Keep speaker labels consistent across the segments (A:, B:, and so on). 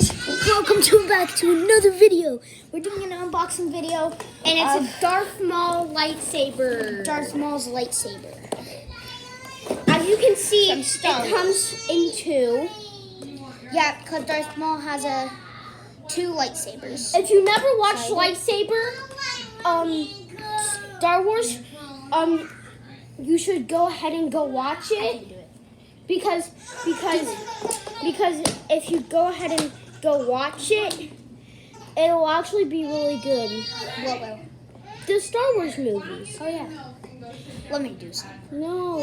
A: guys, welcome back to another video. We're doing an unboxing video.
B: And it's a Darth Maul lightsaber.
A: Darth Maul's lightsaber.
B: As you can see,
A: From
B: it
A: Star Wars.
B: comes in two.
A: Yeah, because Darth Maul has two lightsabers.
B: If you never watched lightsaber, Star Wars, you should go ahead and go watch it. Because if you go ahead and go watch it, it'll actually be really good.
A: What will?
B: The Star Wars movies.
A: Oh yeah. Let me do some.
B: No.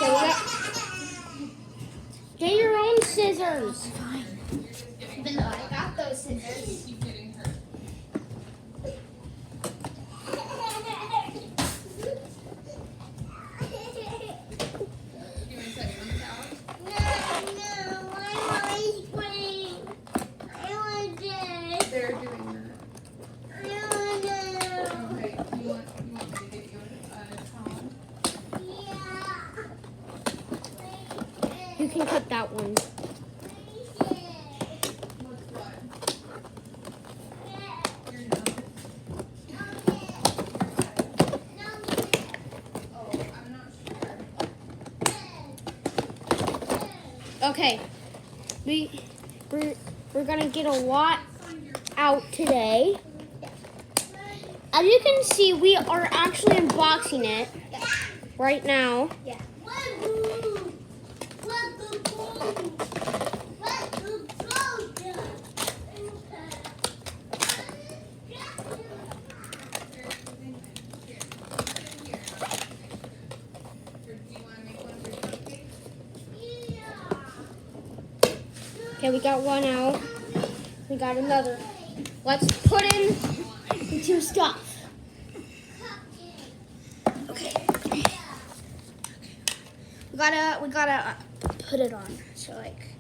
A: Okay,
B: Get your own scissors.
A: fine. Even though I got those scissors.
C: They're doing that. Okay, you want me to get you a towel?
B: You can cut that one.
C: What's what? You're done. Oh, I'm not sure.
B: Okay. We're gonna get a lot out today. As you can see, we are actually unboxing it right now.
A: Yeah.
B: Okay, we got one out. We got another. Let's put in the two stuff.
A: Okay. We gotta put it on. So like.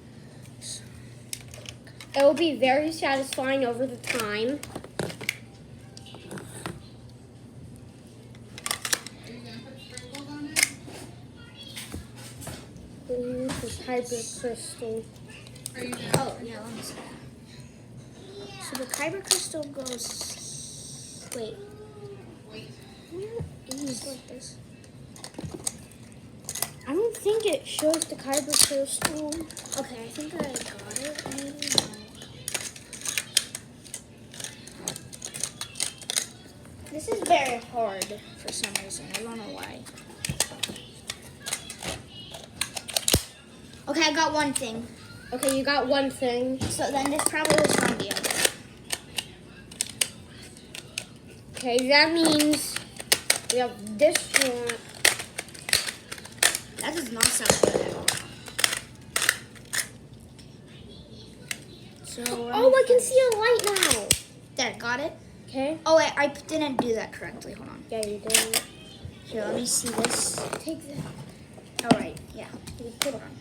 B: It will be very satisfying over the time.
C: Are you gonna put sprinkles on it?
B: This hyper crystal.
C: Are you gonna?
A: Oh yeah, let me see. So the kyber crystal goes. Wait.
C: Wait.
A: Where is like this?
B: I don't think it shows the kyber crystal.
A: Okay, I think I got it. Maybe. This is very hard for some reason. I don't know why. Okay, I got one thing.
B: Okay, you got one thing.
A: So then this probably was from the other.
B: Okay, that means we have this one.
A: That does not sound good at all. So
B: Oh, I can see a light now.
A: there, got it.
B: Okay.
A: Oh wait, I didn't do that correctly. Hold on.
B: Yeah, you did.
A: Here, let me see this.
B: Take that.
A: All right, yeah.
B: You put it on.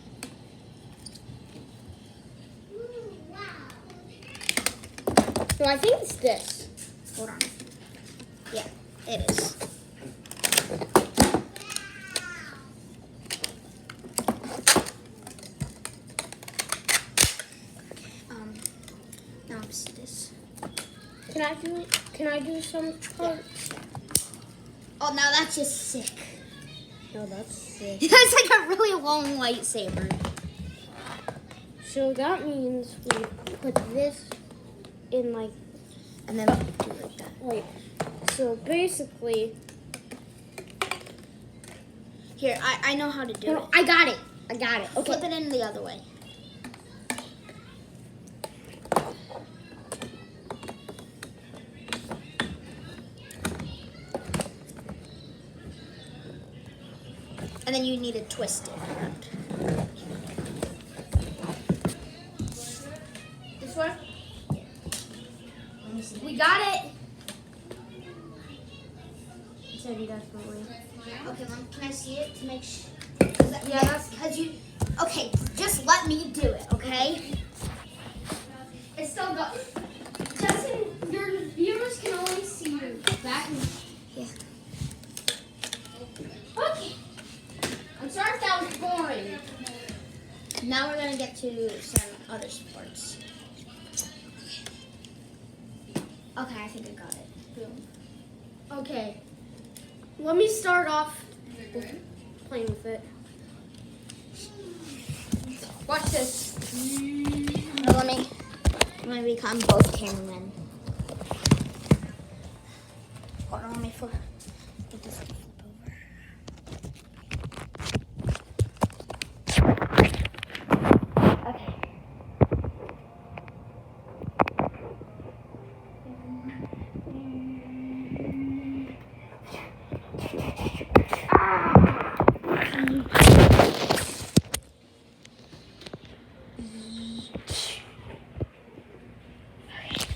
B: No, I think it's this.
A: Hold on. Yeah, it is. Now let me see this.
B: Can I do some parts?
A: Oh, now that's just sick.
B: No, that's sick.
A: That's like a really long lightsaber.
B: So that means we put this in like,
A: And then do it like that.
B: wait. So basically,
A: Here, I know how to do it.
B: no, I got it. Okay.
A: Flip it in the other way. And then you need to twist it around. This one? Let me see. We got it!
B: You said you definitely.
A: Okay, Mom, can I see it to make sure?
B: Yeah, that's-
A: because you. Okay, just let me do it, okay?
B: It's still got. Justin, your viewers can only see your back.
A: Yeah.
B: Okay. I'm sorry if that was boring. running.
A: Now we're gonna get to some other sports. Okay, I think I got it. Boom.
B: Okay. Let me start off
C: Is it good?
B: playing with it. Watch this.
A: Now let me become both cameramen. Hold on, let me get this to flip over. Okay.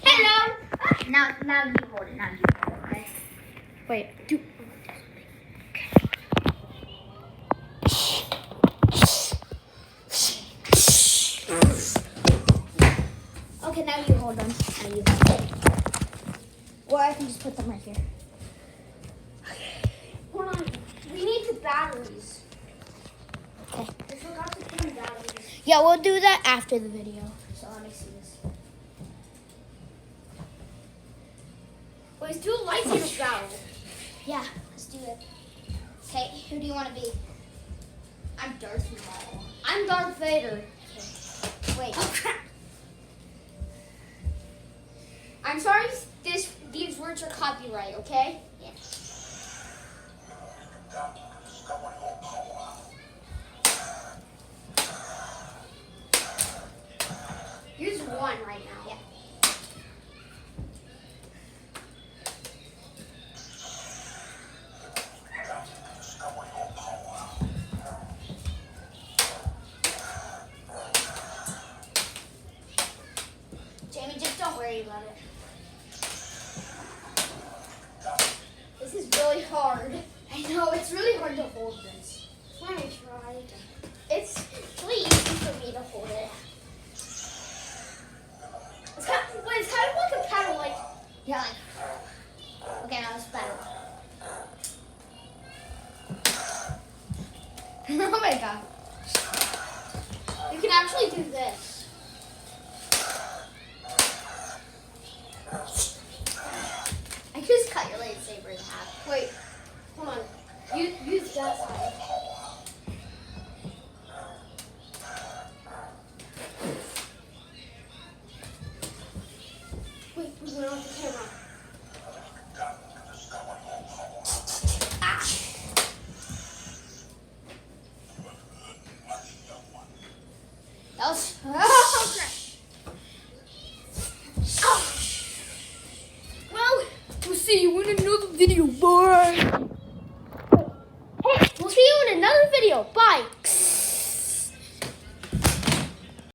B: Hello.
A: Now you hold it. Now you hold it. Okay.
B: Wait. Do.
A: Okay, now you hold them. Now you hold them. Or I can just put them right here.
B: Hold on. We need the batteries.
A: Okay.
B: I forgot to put in batteries.
A: Yeah, we'll do that after the video. So let me see this.
B: Wait, let's do a lightsaber battle.
A: Yeah, let's do it. Okay, who do you want to be? I'm Darth Maul.
B: I'm Darth Vader.
A: Wait.
B: Oh crap! I'm sorry. These words are copyright. Okay.
A: Yeah.
B: Here's one right now.
A: Yeah. Jamie, just don't worry about it.
B: This is really hard.
A: I know, it's really hard to hold this.
B: Let me try.
A: It's really easy for me to hold it.
B: It's kind of like a paddle, like.
A: Yeah, like. Okay, now let's battle.
B: Oh my god. You can actually do this.
A: I just cut your lightsaber in half.
B: Wait, hold on. Use that side. Wait, we went off the camera.
A: That was.
B: Oh, crap. Oh. Well, we'll see you in another video. Bye. Hey, we'll see you in another video. Bye.